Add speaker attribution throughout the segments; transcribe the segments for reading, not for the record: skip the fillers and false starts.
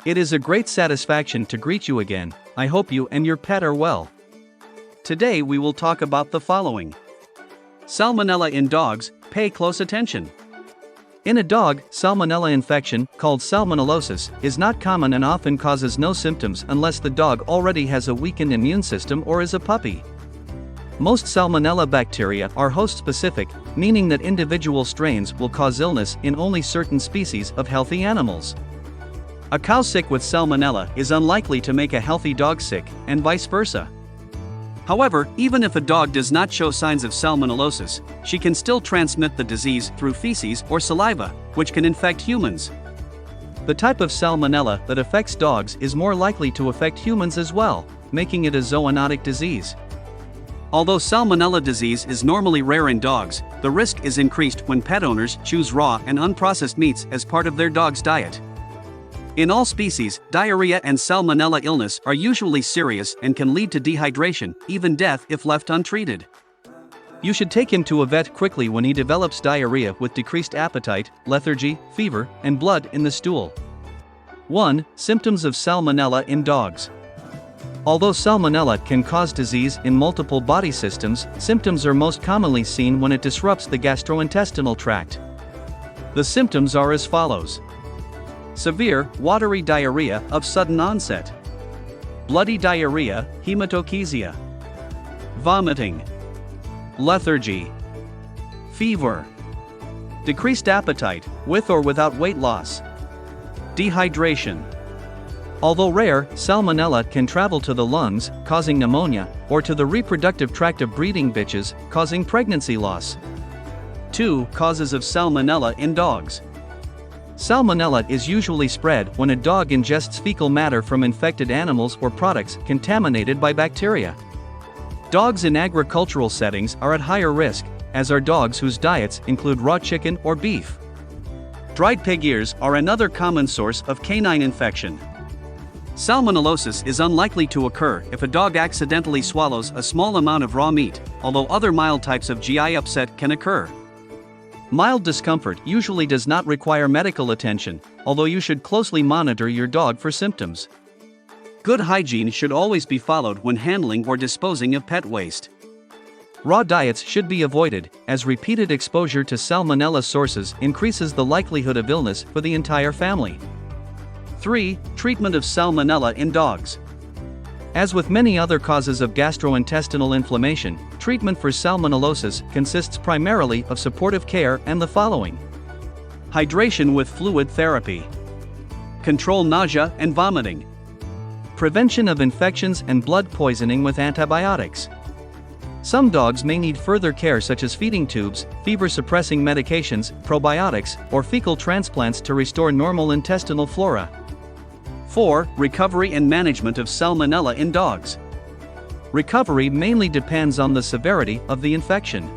Speaker 1: It is a great satisfaction to greet you again. I hope you and your pet are well. Today we will talk about the following. Salmonella in dogs, pay close attention. In a dog, salmonella infection, called salmonellosis, is not common and often causes no symptoms unless the dog already has a weakened immune system or is a puppy. Most salmonella bacteria are host-specific, meaning that individual strains will cause illness in only certain species of healthy animals. A cow sick with salmonella is unlikely to make a healthy dog sick, and vice versa. However, even if a dog does not show signs of salmonellosis, she can still transmit the disease through feces or saliva, which can infect humans. The type of salmonella that affects dogs is more likely to affect humans as well, making it a zoonotic disease. Although salmonella disease is normally rare in dogs, the risk is increased when pet owners choose raw and unprocessed meats as part of their dog's diet. In all species, diarrhea and salmonella illness are usually serious and can lead to dehydration, even death if left untreated. You should take him to a vet quickly when he develops diarrhea with decreased appetite, lethargy, fever, and blood in the stool. 1. Symptoms of salmonella in dogs. Although salmonella can cause disease in multiple body systems, symptoms are most commonly seen when it disrupts the gastrointestinal tract. The symptoms are as follows. Severe, watery diarrhea of sudden onset. Bloody diarrhea, hematochezia. Vomiting. Lethargy. Fever. Decreased appetite, with or without weight loss. Dehydration. Although rare, salmonella can travel to the lungs, causing pneumonia, or to the reproductive tract of breeding bitches, causing pregnancy loss. 2. Causes of salmonella in dogs. Salmonella is usually spread when a dog ingests fecal matter from infected animals or products contaminated by bacteria. Dogs in agricultural settings are at higher risk, as are dogs whose diets include raw chicken or beef. Dried pig ears are another common source of canine infection. Salmonellosis is unlikely to occur if a dog accidentally swallows a small amount of raw meat, although other mild types of GI upset can occur. Mild discomfort usually does not require medical attention, although you should closely monitor your dog for symptoms. Good hygiene should always be followed when handling or disposing of pet waste. Raw diets should be avoided, as repeated exposure to salmonella sources increases the likelihood of illness for the entire family. 3. Treatment of salmonella in dogs. As with many other causes of gastrointestinal inflammation, treatment for salmonellosis consists primarily of supportive care and the following. Hydration with fluid therapy. Control nausea and vomiting. Prevention of infections and blood poisoning with antibiotics. Some dogs may need further care such as feeding tubes, fever-suppressing medications, probiotics, or fecal transplants to restore normal intestinal flora. 4. Recovery and management of salmonella in dogs. Recovery mainly depends on the severity of the infection.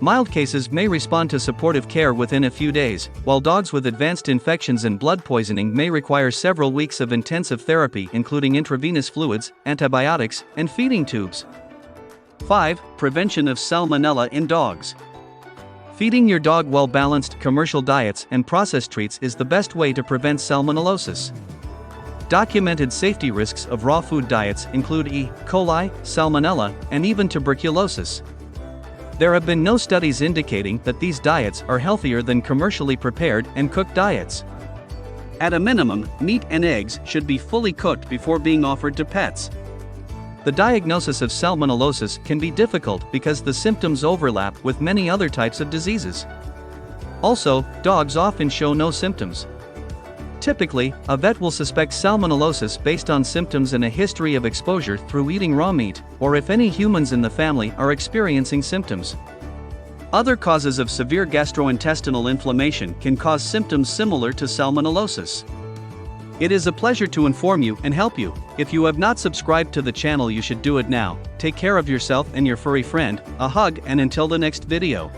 Speaker 1: Mild cases may respond to supportive care within a few days, while dogs with advanced infections and blood poisoning may require several weeks of intensive therapy including intravenous fluids, antibiotics, and feeding tubes. 5. Prevention of salmonella in dogs. Feeding your dog well-balanced commercial diets and processed treats is the best way to prevent salmonellosis. Documented safety risks of raw food diets include E. coli, salmonella, and even tuberculosis. There have been no studies indicating that these diets are healthier than commercially prepared and cooked diets. At a minimum, meat and eggs should be fully cooked before being offered to pets. The diagnosis of salmonellosis can be difficult because the symptoms overlap with many other types of diseases. Also, dogs often show no symptoms. Typically, a vet will suspect salmonellosis based on symptoms and a history of exposure through eating raw meat, or if any humans in the family are experiencing symptoms. Other causes of severe gastrointestinal inflammation can cause symptoms similar to salmonellosis. It is a pleasure to inform you and help you. If you have not subscribed to the channel, you should do it now. Take care of yourself and your furry friend. A hug, and until the next video.